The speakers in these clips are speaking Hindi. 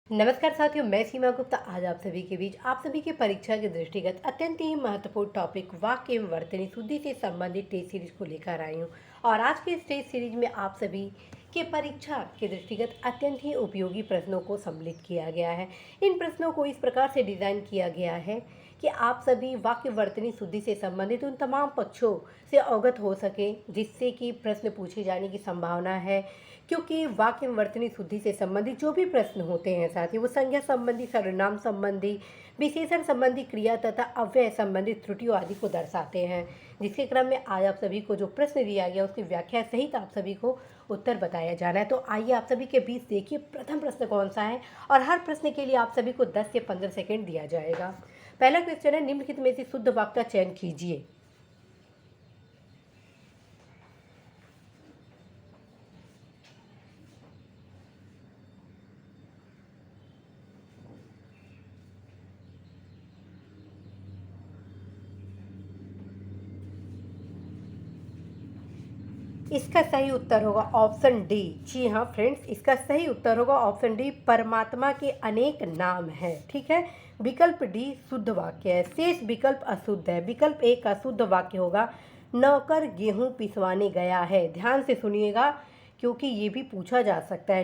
नमस्कार साथियों, मैं सीमा गुप्ता आज आप सभी के बीच आप सभी की परीक्षा के दृष्टिगत अत्यंत ही महत्वपूर्ण टॉपिक वाक्य एवं वर्तनी शुद्धि से संबंधित टेस्ट सीरीज को लेकर आई हूँ। और आज के इस टेस्ट सीरीज में आप सभी के परीक्षा के दृष्टिगत अत्यंत ही उपयोगी प्रश्नों को सम्मिलित किया गया है। इन प्रश्नों को इस प्रकार से डिज़ाइन किया गया है कि आप सभी वाक्य वर्तनी शुद्धि से संबंधित उन तमाम पक्षों से अवगत हो सकें जिससे कि प्रश्न पूछे जाने की संभावना है। क्योंकि वाक्य वर्तनी शुद्धि से संबंधित जो भी प्रश्न होते हैं साथियों, वो संज्ञा संबंधी, सर्वनाम संबंधी, विशेषण संबंधी, क्रिया तथा अव्यय संबंधित त्रुटियों आदि को दर्शाते हैं। जिसके क्रम में आज आप सभी को जो प्रश्न दिया गया उसकी व्याख्या सहित आप सभी को उत्तर बताया जाना है। तो आइए आप सभी के बीच देखिए प्रथम प्रश्न कौन सा है, और हर प्रश्न के लिए आप सभी को 10 से 15 सेकेंड दिया जाएगा। पहला क्वेश्चन है, निम्नलिखित में से शुद्ध वाक्य का चयन कीजिए। इसका सही उत्तर होगा ऑप्शन डी। जी हाँ फ्रेंड्स, इसका सही उत्तर होगा ऑप्शन डी, परमात्मा के अनेक नाम हैं। ठीक है, विकल्प डी शुद्ध वाक्य है, शेष विकल्प अशुद्ध है। विकल्प ए का शुद्ध वाक्य होगा, नौकर गेहूं पिसवाने गया है। ध्यान से सुनिएगा क्योंकि ये भी पूछा जा सकता है,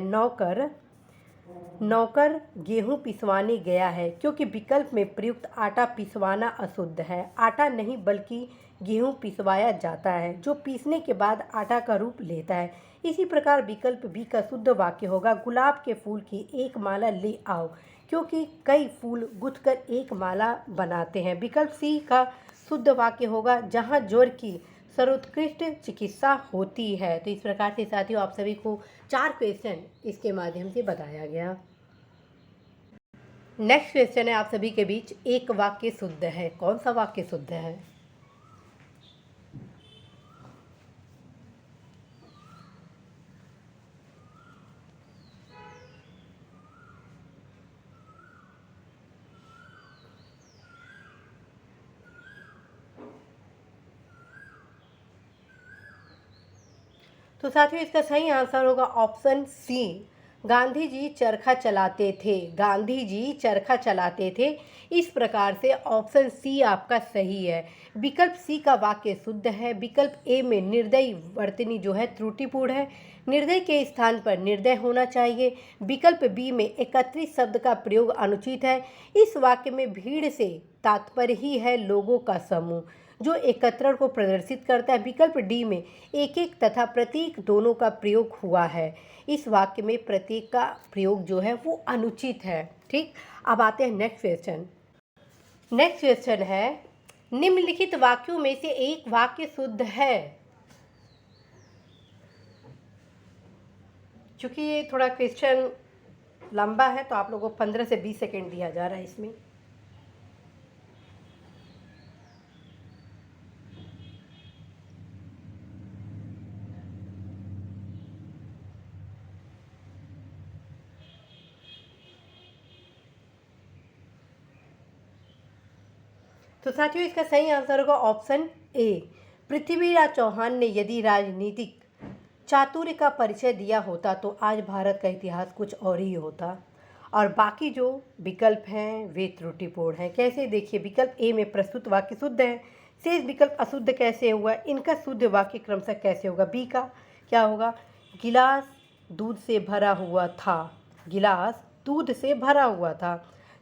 नौकर गेहूं पिसवाने गया है, क्योंकि विकल्प में प्रयुक्त आटा पिसवाना अशुद्ध है। आटा नहीं बल्कि गेहूं पिसवाया जाता है, जो पीसने के बाद आटा का रूप लेता है। इसी प्रकार विकल्प बी का शुद्ध वाक्य होगा, गुलाब के फूल की एक माला ले आओ, क्योंकि कई फूल गुथकर एक माला बनाते हैं। विकल्प सी का शुद्ध वाक्य होगा, जहाँ ज्वर की सर्वोत्कृष्ट चिकित्सा होती है। तो इस प्रकार से साथियों आप सभी को 4 क्वेश्चन इसके माध्यम से बताया गया। नेक्स्ट क्वेश्चन है आप सभी के बीच, एक वाक्य शुद्ध है। कौन सा वाक्य शुद्ध है? तो साथियों इसका सही आंसर होगा ऑप्शन सी, गांधी जी चरखा चलाते थे। गांधी जी चरखा चलाते थे। इस प्रकार से ऑप्शन सी आपका सही है। विकल्प सी का वाक्य शुद्ध है। विकल्प ए में निर्दयी वर्तनी जो है त्रुटिपूर्ण है, निर्दय के स्थान पर निर्दय होना चाहिए। विकल्प बी में एकत्रित शब्द का प्रयोग अनुचित है। इस वाक्य में भीड़ से तात्पर्य ही है लोगों का समूह, जो एकत्रण को प्रदर्शित करता है। विकल्प डी में एक एक तथा प्रतीक दोनों का प्रयोग हुआ है। इस वाक्य में प्रतीक का प्रयोग जो है वो अनुचित है। ठीक, अब आते हैं नेक्स्ट क्वेश्चन। नेक्स्ट क्वेश्चन है, निम्नलिखित वाक्यों में से एक वाक्य शुद्ध है। चूंकि ये थोड़ा क्वेश्चन लंबा है तो आप लोगों को 15 से 20 सेकेंड दिया जा रहा है इसमें। तो साथियों इसका सही आंसर होगा ऑप्शन ए, पृथ्वीराज चौहान ने यदि राजनीतिक चातुर्य का परिचय दिया होता तो आज भारत का इतिहास कुछ और ही होता। और बाकी जो विकल्प हैं वे त्रुटिपूर्ण हैं। कैसे? देखिए, विकल्प ए में प्रस्तुत वाक्य शुद्ध है, शेष विकल्प अशुद्ध कैसे हुआ, इनका शुद्ध वाक्य क्रमशः कैसे होगा। बी का क्या होगा, गिलास दूध से भरा हुआ था। गिलास दूध से भरा हुआ था।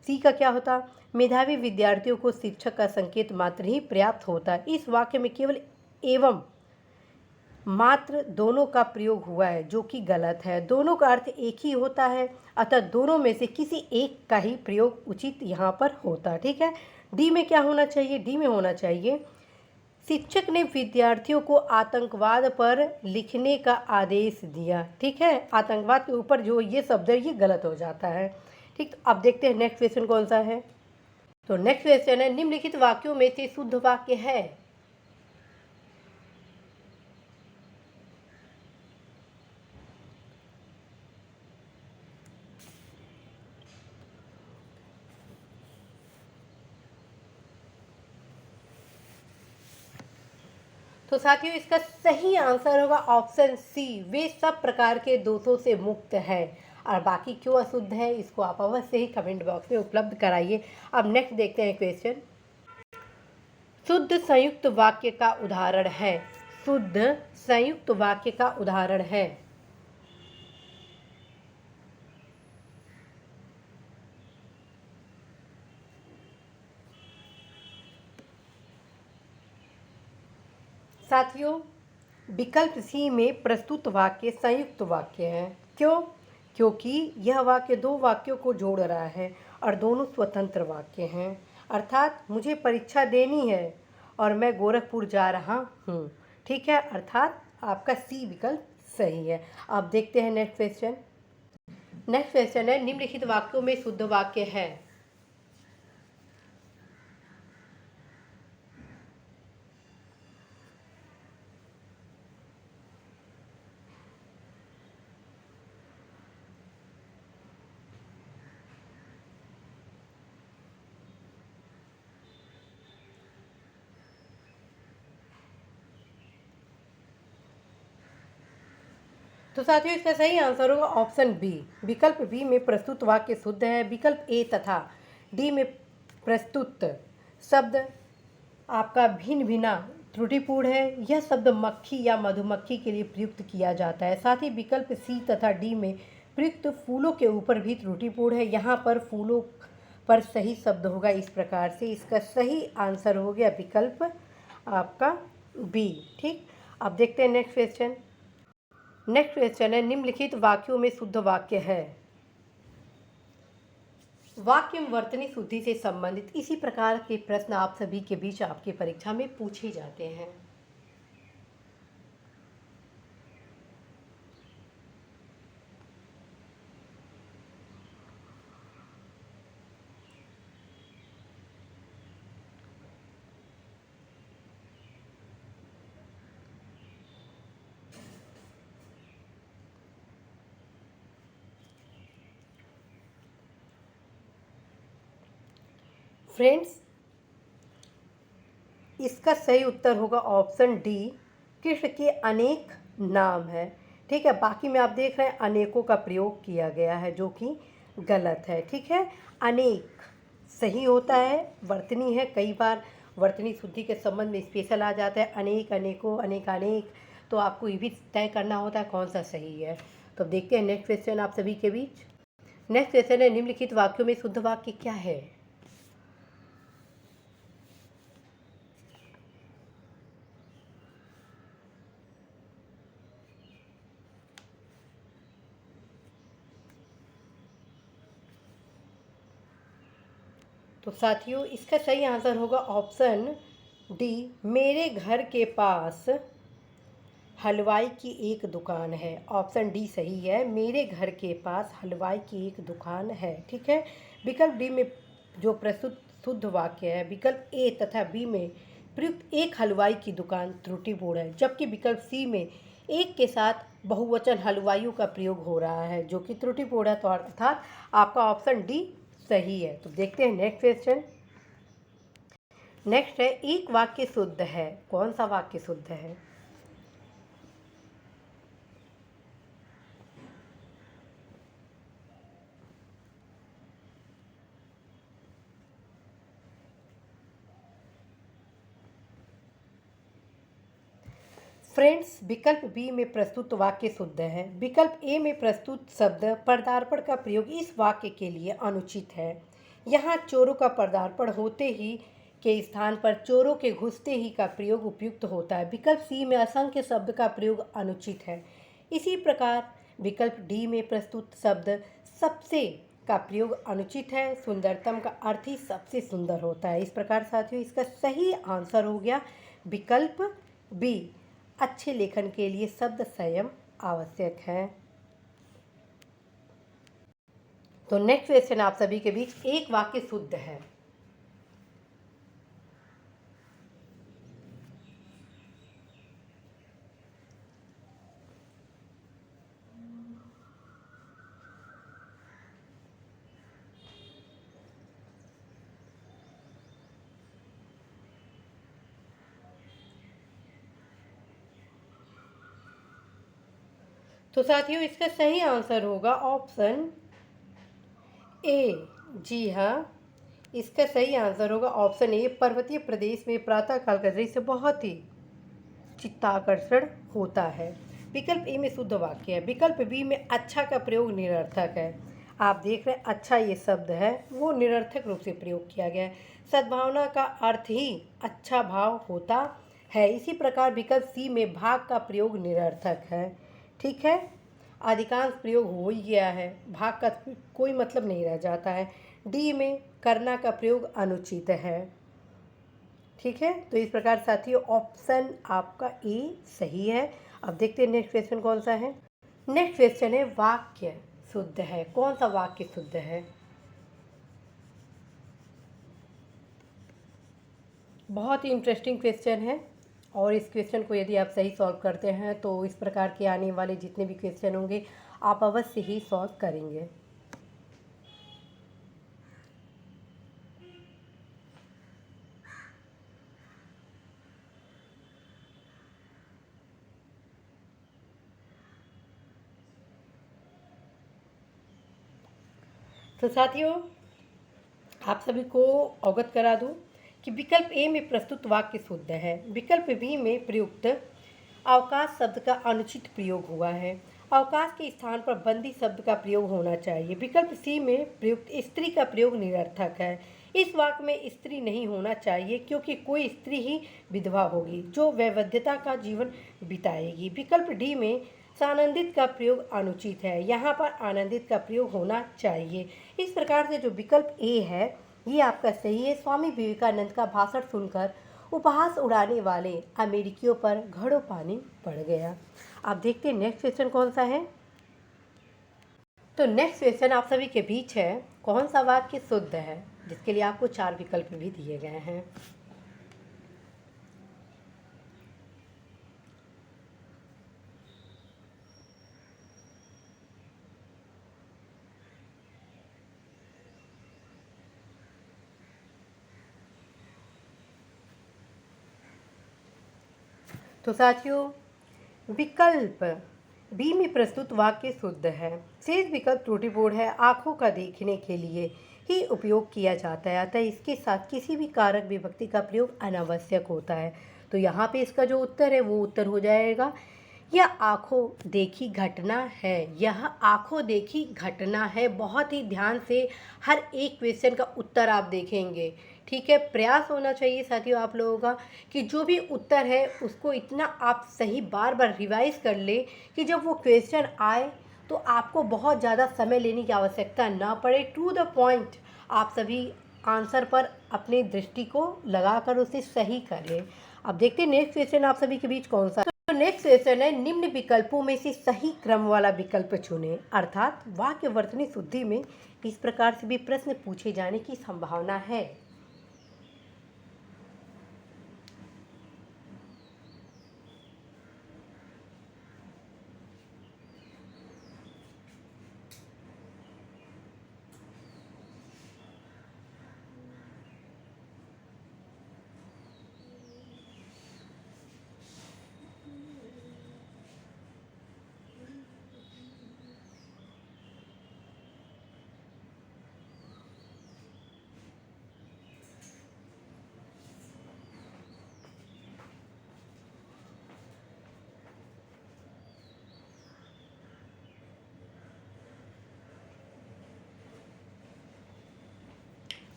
सी का क्या होता, मेधावी विद्यार्थियों को शिक्षक का संकेत मात्र ही पर्याप्त होता है। इस वाक्य में केवल एवं मात्र दोनों का प्रयोग हुआ है, जो कि गलत है। दोनों का अर्थ एक ही होता है, अतः दोनों में से किसी एक का ही प्रयोग उचित यहाँ पर होता। ठीक है, डी में क्या होना चाहिए, डी में होना चाहिए, शिक्षक ने विद्यार्थियों को आतंकवाद पर लिखने का आदेश दिया। ठीक है, आतंकवाद के ऊपर जो ये शब्द है ये गलत हो जाता है। ठीक, तो अब देखते हैं नेक्स्ट क्वेश्चन कौन सा है। तो नेक्स्ट क्वेश्चन है, निम्नलिखित वाक्यों में से शुद्ध वाक्य है। तो साथियों इसका सही आंसर होगा ऑप्शन सी, वे सब प्रकार के दोषों से मुक्त है। और बाकी क्यों अशुद्ध है इसको आप अवश्य ही कमेंट बॉक्स में उपलब्ध कराइए। अब नेक्स्ट देखते हैं क्वेश्चन। शुद्ध संयुक्त वाक्य का उदाहरण है। शुद्ध संयुक्त वाक्य का उदाहरण है। साथियों, विकल्प सी में प्रस्तुत वाक्य संयुक्त वाक्य है। क्यों? क्योंकि यह वाक्य दो वाक्यों को जोड़ रहा है और दोनों स्वतंत्र वाक्य हैं। अर्थात मुझे परीक्षा देनी है और मैं गोरखपुर जा रहा हूँ। ठीक है, अर्थात आपका सी विकल्प सही है। अब देखते हैं नेक्स्ट क्वेश्चन। नेक्स्ट क्वेश्चन है, निम्नलिखित वाक्यों में शुद्ध वाक्य है। तो साथियों, इसका सही आंसर होगा ऑप्शन बी। विकल्प बी में प्रस्तुत वाक्य शुद्ध है। विकल्प ए तथा डी में प्रस्तुत शब्द आपका भिन्न भिन्न त्रुटिपूर्ण है। यह शब्द मक्खी या मधुमक्खी के लिए प्रयुक्त किया जाता है। साथ ही विकल्प सी तथा डी में प्रयुक्त फूलों के ऊपर भी त्रुटिपूर्ण है। यहाँ पर फूलों पर सही शब्द होगा इस प्रकार से। इसका सही आंसर हो गया विकल्प आपका बी। ठीक, अब देखते हैं नेक्स्ट क्वेश्चन। नेक्स्ट क्वेश्चन है, निम्नलिखित वाक्यों में शुद्ध वाक्य है। वाक्य में वर्तनी शुद्धि से संबंधित इसी प्रकार के प्रश्न आप सभी के बीच आपकी परीक्षा में पूछे जाते हैं। फ्रेंड्स, इसका सही उत्तर होगा ऑप्शन डी। कृष्ण के अनेक नाम है। ठीक है, बाकी में आप देख रहे हैं अनेकों का प्रयोग किया गया है जो कि गलत है। ठीक है, अनेक सही होता है, वर्तनी है। कई बार वर्तनी शुद्धि के संबंध में स्पेशल आ जाता है अनेक, अनेकों, अनेकानेक। तो आपको ये भी तय करना होता है कौन सा सही है। तो देखते हैं नेक्स्ट क्वेश्चन आप सभी के बीच। नेक्स्ट क्वेश्चन है, निम्नलिखित वाक्यों में शुद्ध वाक्य क्या है। तो साथियों, इसका सही आंसर होगा ऑप्शन डी। मेरे घर के पास हलवाई की एक दुकान है। ऑप्शन डी सही है, मेरे घर के पास हलवाई की एक दुकान है। ठीक है, विकल्प डी में जो प्रस्तुत शुद्ध वाक्य है, विकल्प ए तथा बी में प्रयुक्त एक हलवाई की दुकान त्रुटिपूर्ण है। जबकि विकल्प सी में एक के साथ बहुवचन हलवाइयों का प्रयोग हो रहा है जो कि त्रुटिपूर्ण है। तो अर्थात आपका ऑप्शन डी सही है। तो देखते हैं नेक्स्ट क्वेश्चन। नेक्स्ट है, एक वाक्य शुद्ध है। कौन सा वाक्य शुद्ध है। फ्रेंड्स, विकल्प बी में प्रस्तुत वाक्य शुद्ध है। विकल्प ए में प्रस्तुत शब्द पदार्पण का प्रयोग इस वाक्य के लिए अनुचित है। यहाँ चोरों का पदार्पण होते ही के स्थान पर चोरों के घुसते ही का प्रयोग उपयुक्त होता है। विकल्प सी में असंख्य शब्द का प्रयोग अनुचित है। इसी प्रकार विकल्प डी में प्रस्तुत शब्द सबसे का प्रयोग अनुचित है। सुंदरतम का अर्थ ही सबसे सुंदर होता है। इस प्रकार साथियों, इसका सही आंसर हो गया विकल्प बी। अच्छे लेखन के लिए शब्द संयम आवश्यक है। तो नेक्स्ट क्वेश्चन आप सभी के बीच, एक वाक्य शुद्ध है। तो साथियों इसका सही आंसर होगा ऑप्शन ए। जी हाँ, इसका सही आंसर होगा ऑप्शन ए। पर्वतीय प्रदेश में प्रातःकाल का दृश्य बहुत ही चित्ताकर्षण होता है। विकल्प ए में शुद्ध वाक्य है। विकल्प बी में अच्छा का प्रयोग निरर्थक है। आप देख रहे हैं अच्छा ये शब्द है वो निरर्थक रूप से प्रयोग किया गया है। सद्भावना का अर्थ ही अच्छा भाव होता है। इसी प्रकार विकल्प सी में भाग का प्रयोग निरर्थक है। ठीक है, अधिकांश प्रयोग हो ही गया है, भाग का कोई मतलब नहीं रह जाता है। डी में करना का प्रयोग अनुचित है। ठीक है, तो इस प्रकार साथियों ऑप्शन आपका ए सही है। अब देखते हैं नेक्स्ट क्वेश्चन कौन सा है। नेक्स्ट क्वेश्चन है वाक्य शुद्ध है। कौन सा वाक्य शुद्ध है? बहुत ही इंटरेस्टिंग क्वेश्चन है और इस क्वेश्चन को यदि आप सही सॉल्व करते हैं तो इस प्रकार के आने वाले जितने भी क्वेश्चन होंगे आप अवश्य ही सॉल्व करेंगे। तो साथियों आप सभी को अवगत करा दूं कि विकल्प ए में प्रस्तुत वाक्य शुद्ध है। विकल्प बी में प्रयुक्त अवकाश शब्द का अनुचित प्रयोग हुआ है। अवकाश के स्थान पर बंदी शब्द का प्रयोग होना चाहिए। विकल्प सी में प्रयुक्त स्त्री का प्रयोग निरर्थक है। इस वाक्य में स्त्री नहीं होना चाहिए क्योंकि कोई स्त्री ही विधवा होगी जो वैवध्यता का जीवन बिताएगी। विकल्प डी में सानंदित का प्रयोग अनुचित है। यहाँ पर आनंदित का प्रयोग होना चाहिए। इस प्रकार से जो विकल्प ए है ये आपका सही है। स्वामी विवेकानंद का भाषण सुनकर उपहास उड़ाने वाले अमेरिकियों पर घड़ों पानी पड़ गया। आप देखते हैं नेक्स्ट क्वेश्चन कौन सा है। तो नेक्स्ट क्वेश्चन आप सभी के बीच है कौन सा वाक्य शुद्ध है, जिसके लिए आपको 4 विकल्प भी दिए गए हैं। तो साथियों विकल्प बी में प्रस्तुत वाक्य शुद्ध है। शेष विकल्प त्रुटिपूर्ण है। आंखों का देखने के लिए ही उपयोग किया जाता है, अतः इसके साथ किसी भी कारक विभक्ति का प्रयोग अनावश्यक होता है। तो यहाँ पे इसका जो उत्तर है वो उत्तर हो जाएगा यह आंखों देखी घटना है। यह आंखों देखी घटना है। बहुत ही ध्यान से हर एक क्वेश्चन का उत्तर आप देखेंगे। ठीक है, प्रयास होना चाहिए साथियों आप लोगों का कि जो भी उत्तर है उसको इतना आप सही बार बार रिवाइज कर ले कि जब वो क्वेश्चन आए तो आपको बहुत ज़्यादा समय लेने की आवश्यकता ना पड़े। टू द पॉइंट आप सभी आंसर पर अपनी दृष्टि को लगाकर उसे सही करें। अब देखते हैं नेक्स्ट क्वेश्चन आप सभी के बीच कौन सा। तो नेक्स्ट क्वेश्चन है निम्न विकल्पों में से सही क्रम वाला विकल्प चुनें। अर्थात वाक्य वर्तनी शुद्धि में इस प्रकार से भी प्रश्न पूछे जाने की संभावना है।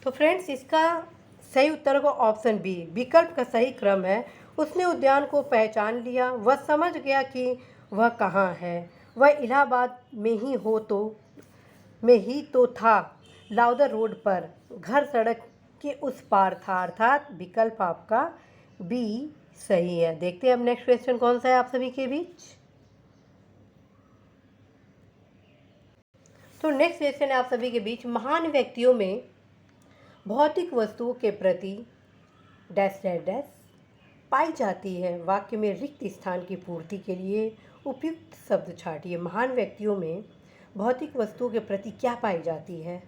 तो फ्रेंड्स इसका सही उत्तर होगा ऑप्शन बी। विकल्प का सही क्रम है उसने उद्यान को पहचान लिया, वह समझ गया कि वह कहाँ है, वह इलाहाबाद में ही तो था, लाउदर रोड पर, घर सड़क के उस पार था। अर्थात विकल्प आपका बी सही है। देखते हैं अब नेक्स्ट क्वेश्चन कौन सा है आप सभी के बीच। तो नेक्स्ट क्वेश्चन है आप सभी के बीच महान व्यक्तियों में भौतिक वस्तुओं के प्रति डैश डैश डैश पाई जाती है। वाक्य में रिक्त स्थान की पूर्ति के लिए उपयुक्त शब्द छाटिए। महान व्यक्तियों में भौतिक वस्तुओं के प्रति क्या पाई जाती है?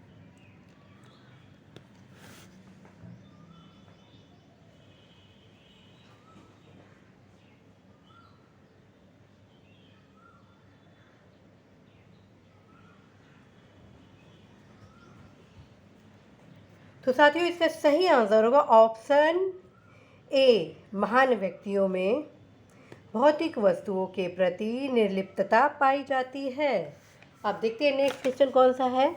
तो साथियों इसका सही आंसर होगा ऑप्शन ए। महान व्यक्तियों में भौतिक वस्तुओं के प्रति निर्लिप्तता पाई जाती है। अब देखते हैं नेक्स्ट क्वेश्चन कौन सा है।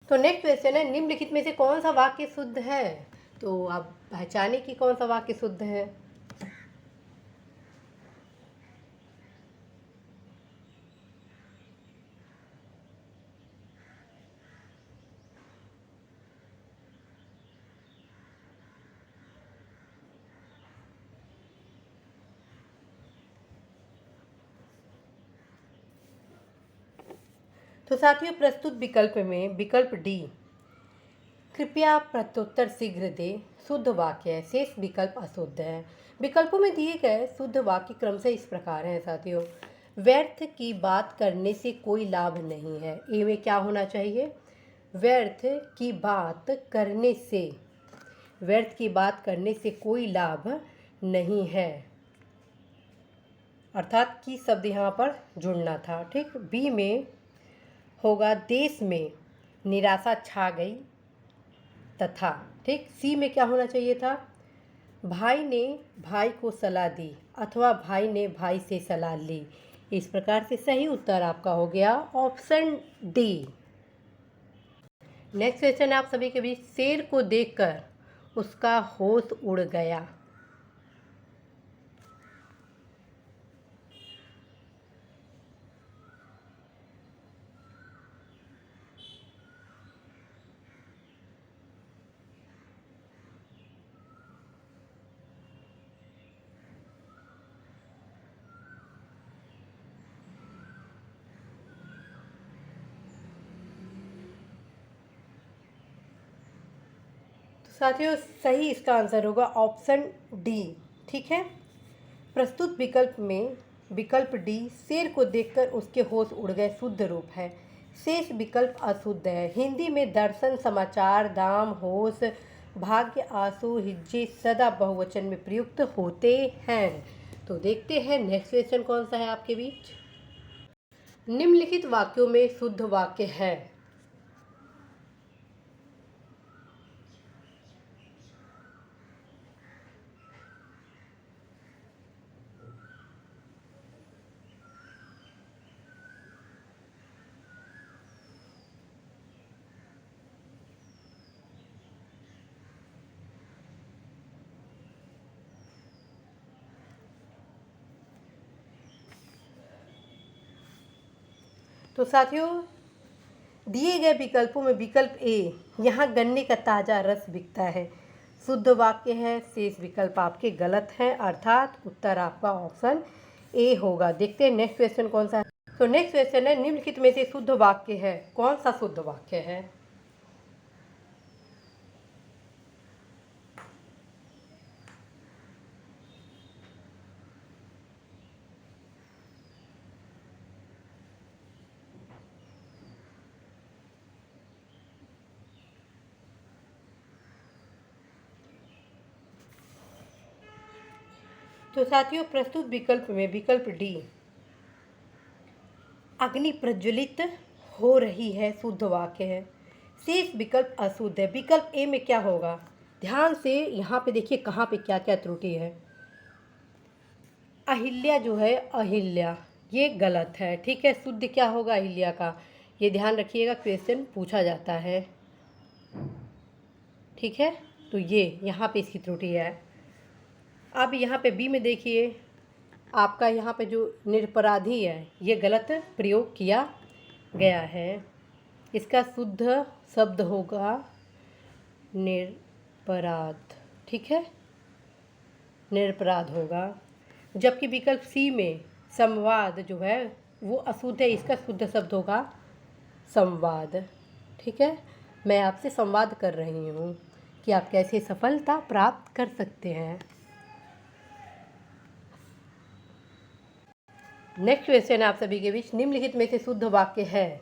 तो नेक्स्ट क्वेश्चन है, निम्नलिखित में से कौन सा वाक्य शुद्ध है। तो आप पहचाने कि कौन सा वाक्य शुद्ध है। तो साथियों प्रस्तुत विकल्प में विकल्प डी, कृपया प्रत्युत्तर शीघ्र दे, शुद्ध वाक्य है। शेष विकल्प अशुद्ध है। विकल्पों में दिए गए शुद्ध वाक्य क्रमशः इस प्रकार हैं साथियों। व्यर्थ की बात करने से कोई लाभ नहीं है। ए में क्या होना चाहिए, व्यर्थ की बात करने से, व्यर्थ की बात करने से कोई लाभ नहीं है, अर्थात की शब्द यहाँ पर जुड़ना था। ठीक। बी में होगा देश में निराशा छा गई तथा। ठीक। सी में क्या होना चाहिए था, भाई ने भाई को सलाह दी अथवा भाई ने भाई से सलाह ली। इस प्रकार से सही उत्तर आपका हो गया ऑप्शन डी। नेक्स्ट क्वेश्चन आप सभी के बीच, शेर को देखकर उसका होश उड़ गया। साथियों सही इसका आंसर होगा ऑप्शन डी। ठीक है। प्रस्तुत विकल्प में विकल्प डी, शेर को देखकर उसके होश उड़ गए, शुद्ध रूप है। शेष विकल्प अशुद्ध है। हिंदी में दर्शन, समाचार, दाम, होश, भाग्य, आंसू, हिज्जे सदा बहुवचन में प्रयुक्त होते हैं। तो देखते हैं नेक्स्ट क्वेश्चन कौन सा है आपके बीच। निम्नलिखित वाक्यों में शुद्ध वाक्य है। तो साथियों दिए गए विकल्पों में विकल्प ए, यहाँ गन्ने का ताज़ा रस बिकता है, शुद्ध वाक्य है। शेष विकल्प आपके गलत हैं, अर्थात उत्तर आपका ऑप्शन ए होगा। देखते हैं नेक्स्ट क्वेश्चन कौन सा है। तो नेक्स्ट क्वेश्चन है, निम्नलिखित में से शुद्ध वाक्य है। कौन सा शुद्ध वाक्य है। तो साथियों प्रस्तुत विकल्प में विकल्प डी, अग्नि प्रज्वलित हो रही है, शुद्ध वाक्य है। शेष विकल्प अशुद्ध है। विकल्प ए में क्या होगा, ध्यान से यहाँ पे देखिए कहाँ पे क्या क्या त्रुटि है। अहिल्या जो है, अहिल्या ये गलत है। ठीक है। शुद्ध क्या होगा अहिल्या का, ये ध्यान रखिएगा, क्वेश्चन पूछा जाता है। ठीक है। तो ये यहाँ पे इसकी त्रुटि है। अब यहाँ पे बी में देखिए, आपका यहाँ पे जो निरपराधी है ये गलत प्रयोग किया गया है। इसका शुद्ध शब्द होगा निरपराध। ठीक है, निरपराध होगा। जबकि विकल्प सी में संवाद जो है वो अशुद्ध है, इसका शुद्ध शब्द होगा संवाद। ठीक है। मैं आपसे संवाद कर रही हूँ कि आप कैसे सफलता प्राप्त कर सकते हैं। नेक्स्ट क्वेश्चन आप सभी के बीच, निम्नलिखित में से शुद्ध वाक्य है।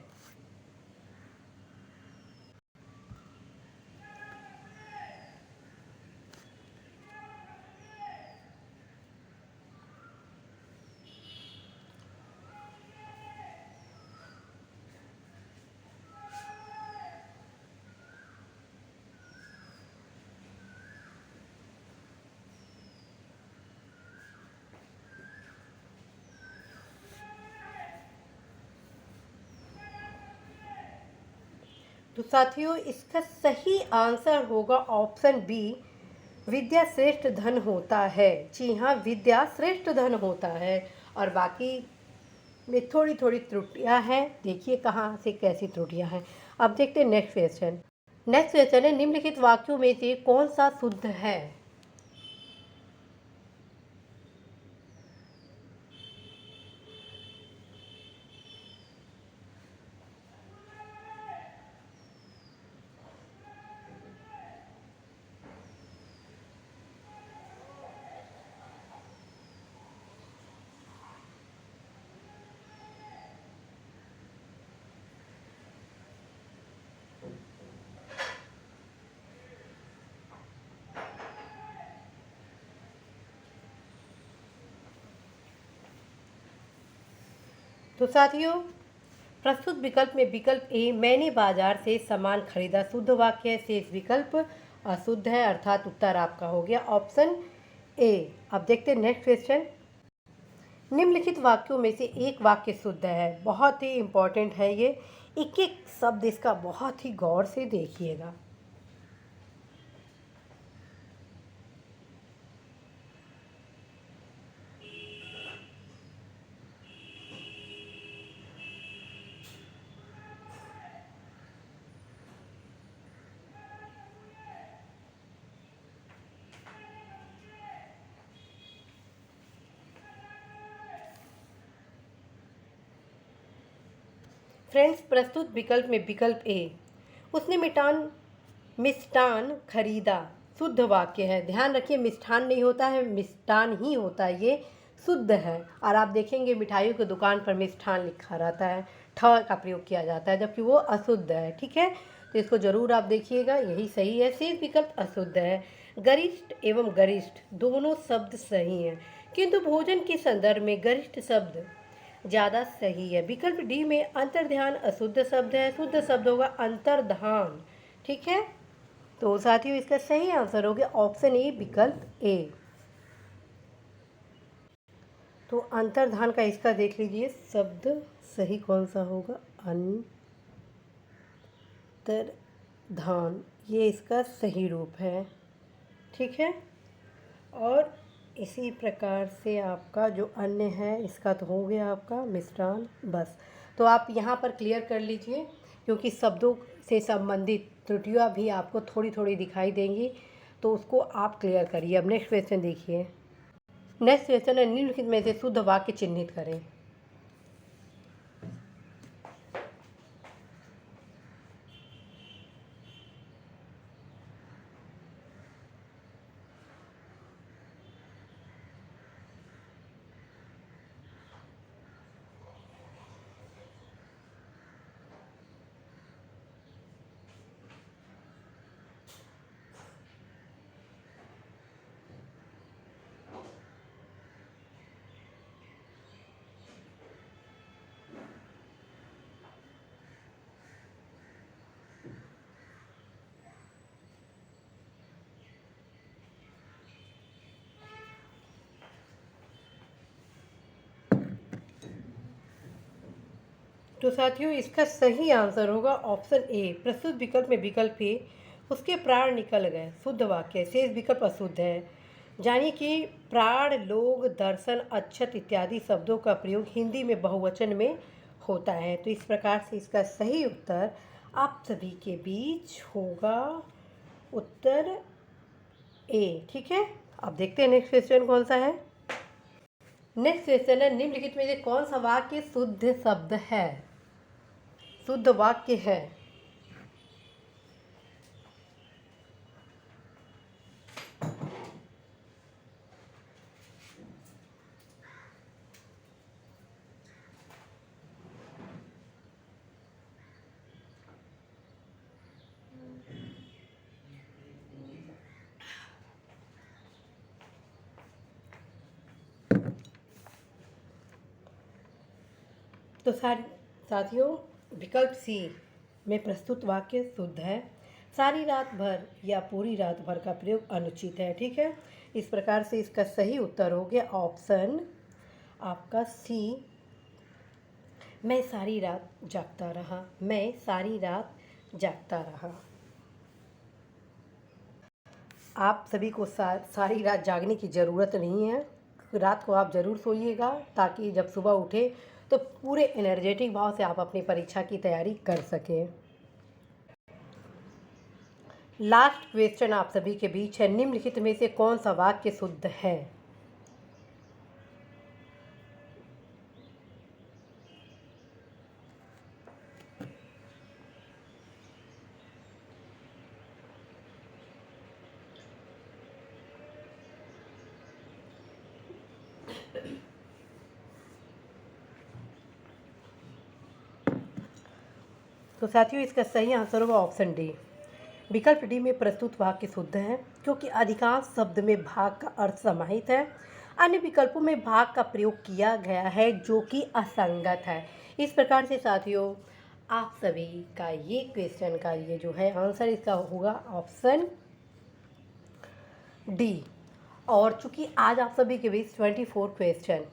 तो साथियों इसका सही आंसर होगा ऑप्शन बी, विद्या श्रेष्ठ धन होता है। जी हाँ, विद्या श्रेष्ठ धन होता है। और बाकी में थोड़ी थोड़ी त्रुटियां हैं, देखिए कहाँ से कैसी त्रुटियां हैं। अब देखते हैं नेक्स्ट क्वेश्चन। नेक्स्ट क्वेश्चन है, निम्नलिखित वाक्यों में से कौन सा शुद्ध है? तो साथियों प्रस्तुत विकल्प में विकल्प ए, मैंने बाजार से सामान खरीदा, शुद्ध वाक्य है। शेष विकल्प अशुद्ध है, अर्थात उत्तर आपका हो गया ऑप्शन ए। अब देखते हैं नेक्स्ट क्वेश्चन। निम्नलिखित वाक्यों में से एक वाक्य शुद्ध है। बहुत ही इंपॉर्टेंट है ये, एक एक शब्द इसका बहुत ही गौर से देखिएगा। फ्रेंड्स, प्रस्तुत विकल्प में विकल्प ए, उसने मिष्टान खरीदा, शुद्ध वाक्य है। ध्यान रखिए, मिष्ठान नहीं होता है, मिष्टान ही होता है, ये शुद्ध है। और आप देखेंगे मिठाइयों की दुकान पर मिष्ठान लिखा रहता है, ठ का प्रयोग किया जाता है, जबकि वो अशुद्ध है। ठीक है, तो इसको जरूर आप देखिएगा, यही सही है। शेष विकल्प अशुद्ध है। गरिष्ठ एवं गरिष्ठ दोनों शब्द सही हैं, किंतु भोजन के संदर्भ में गरिष्ठ शब्द ज़्यादा सही है। विकल्प डी में अंतर्ध्यान अशुद्ध शब्द है, शुद्ध शब्द होगा अंतर्धान। ठीक है, तो साथियों इसका सही आंसर हो गया ऑप्शन ए, विकल्प ए। तो अंतर्धान का इसका देख लीजिए शब्द सही कौन सा होगा, अंतर्धान, ये इसका सही रूप है। ठीक है, और इसी प्रकार से आपका जो अन्य है इसका तो हो गया आपका मिष्टान। बस, तो आप यहाँ पर क्लियर कर लीजिए, क्योंकि शब्दों से संबंधित त्रुटियाँ भी आपको थोड़ी थोड़ी दिखाई देंगी, तो उसको आप क्लियर करिए। अब नेक्स्ट क्वेश्चन देखिए। नेक्स्ट क्वेश्चन है, निम्नलिखित में से शुद्ध वाक्य चिन्हित करें। तो साथियों इसका सही आंसर होगा ऑप्शन ए, प्रस्तुत विकल्प में विकल्प ए, उसके प्राण निकल गए, शुद्ध वाक्य। शेष विकल्प अशुद्ध है। जानिए कि प्राण, लोग, दर्शन, अक्षत इत्यादि शब्दों का प्रयोग हिंदी में बहुवचन में होता है। तो इस प्रकार से इसका सही उत्तर आप सभी के बीच होगा उत्तर ए। ठीक है, अब देखते हैं नेक्स्ट क्वेश्चन कौन सा है। नेक्स्ट क्वेश्चन है, निम्नलिखित में से कौन सा वाक्य शुद्ध शब्द है, शुद्ध वाक्य है। तो साथियों विकल्प सी में प्रस्तुत वाक्य शुद्ध है। सारी रात भर या पूरी रात भर का प्रयोग अनुचित है। ठीक है, इस प्रकार से इसका सही उत्तर हो गया ऑप्शन आपका सी, मैं सारी रात जागता रहा। मैं सारी रात जागता रहा। आप सभी को सारी रात जागने की ज़रूरत नहीं है। रात को आप ज़रूर सोइएगा ताकि जब सुबह उठे तो पूरे एनर्जेटिक भाव से आप अपनी परीक्षा की तैयारी कर सकें। लास्ट क्वेश्चन आप सभी के बीच है, निम्नलिखित में से कौन सा वाक्य शुद्ध है? तो साथियों, इसका सही आंसर होगा ऑप्शन डी। विकल्प डी में प्रस्तुत वाक्य शुद्ध है क्योंकि अधिकांश शब्द में भाग का अर्थ समाहित है। अन्य विकल्पों में भाग का प्रयोग किया गया है जो कि असंगत है। इस प्रकार से साथियों, आप सभी का ये क्वेश्चन का ये जो है आंसर इसका होगा ऑप्शन डी। और चूंकि आज आप सभी के बीच 24 क्वेश्चन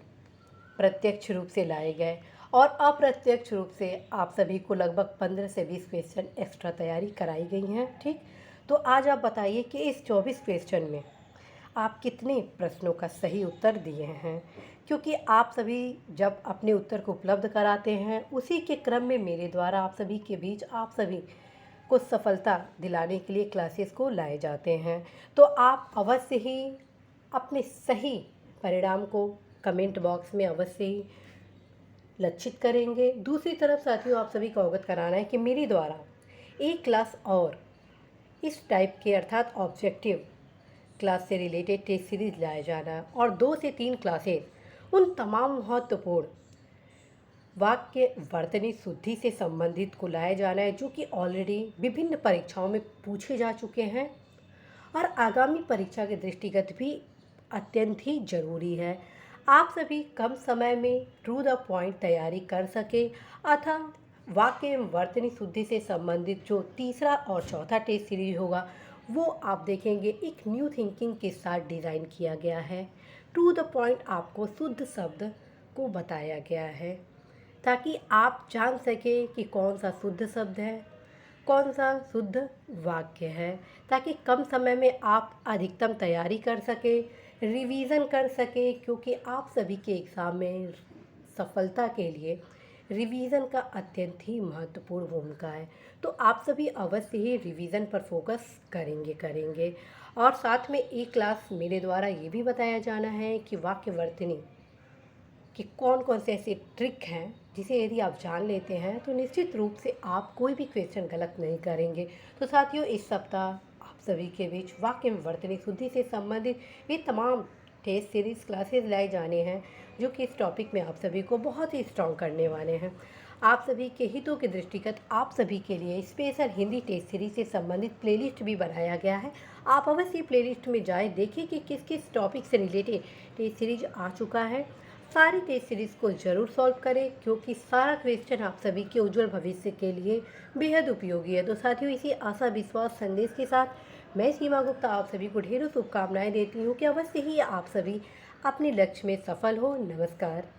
प्रत्यक्ष रूप से लाए गए और अप्रत्यक्ष रूप से आप सभी को लगभग 15 से 20 क्वेश्चन एक्स्ट्रा तैयारी कराई गई हैं, ठीक। तो आज आप बताइए कि इस 24 क्वेश्चन में आप कितने प्रश्नों का सही उत्तर दिए हैं, क्योंकि आप सभी जब अपने उत्तर को उपलब्ध कराते हैं उसी के क्रम में मेरे द्वारा आप सभी के बीच आप सभी को सफलता दिलाने के लिए क्लासेस को लाए जाते हैं। तो आप अवश्य ही अपने सही परिणाम को कमेंट बॉक्स में अवश्य ही लक्षित करेंगे। दूसरी तरफ साथियों, आप सभी को अवगत कराना है कि मेरे द्वारा एक क्लास और इस टाइप के अर्थात ऑब्जेक्टिव क्लास से रिलेटेड टेस्ट सीरीज लाया जाना और 2 से 3 क्लासेस उन तमाम महत्वपूर्ण वाक्य वर्तनी शुद्धि से संबंधित को लाया जाना है जो कि ऑलरेडी विभिन्न परीक्षाओं में पूछे जा चुके हैं और आगामी परीक्षा के दृष्टिगत भी अत्यंत ही जरूरी है। आप सभी कम समय में टू द पॉइंट तैयारी कर सके अतः वाक्य एवं वर्तनी शुद्धि से संबंधित जो तीसरा और चौथा टेस्ट सीरीज होगा वो आप देखेंगे एक न्यू थिंकिंग के साथ डिज़ाइन किया गया है। टू द पॉइंट आपको शुद्ध शब्द को बताया गया है ताकि आप जान सके कि कौन सा शुद्ध शब्द है, कौन सा शुद्ध वाक्य है, ताकि कम समय में आप अधिकतम तैयारी कर सके, रिवीजन कर सके, क्योंकि आप सभी के एग्ज़ाम में सफलता के लिए रिवीजन का अत्यंत ही महत्वपूर्ण भूमिका है। तो आप सभी अवश्य ही रिवीजन पर फोकस करेंगे और साथ में एक क्लास मेरे द्वारा ये भी बताया जाना है कि वाक्य वर्तनी कि कौन कौन से ऐसे ट्रिक हैं जिसे यदि आप जान लेते हैं तो निश्चित रूप से आप कोई भी क्वेश्चन गलत नहीं करेंगे। तो साथियों, इस सप्ताह आप सभी के बीच वाक्य में वर्तनी शुद्धि से संबंधित ये तमाम टेस्ट सीरीज क्लासेस लाए जाने हैं जो कि इस टॉपिक में आप सभी को बहुत ही स्ट्रॉन्ग करने वाले हैं। आप सभी के हितों के दृष्टिगत आप सभी के लिए स्पेशल हिंदी टेस्ट सीरीज से संबंधित प्लेलिस्ट भी बनाया गया है। आप अवश्य प्लेलिस्ट में जाएं, देखिए कि किस किस टॉपिक से रिलेटेड टेस्ट सीरीज आ चुका है। सारी टेस्ट सीरीज़ को ज़रूर सॉल्व करें क्योंकि सारा क्वेश्चन आप सभी के उज्जवल भविष्य के लिए बेहद उपयोगी है। तो साथियों, इसी आशा विश्वास संदेश के साथ मैं सीमा गुप्ता आप सभी को ढेरों शुभकामनाएं देती हूँ कि अवश्य ही आप सभी अपने लक्ष्य में सफल हो। नमस्कार।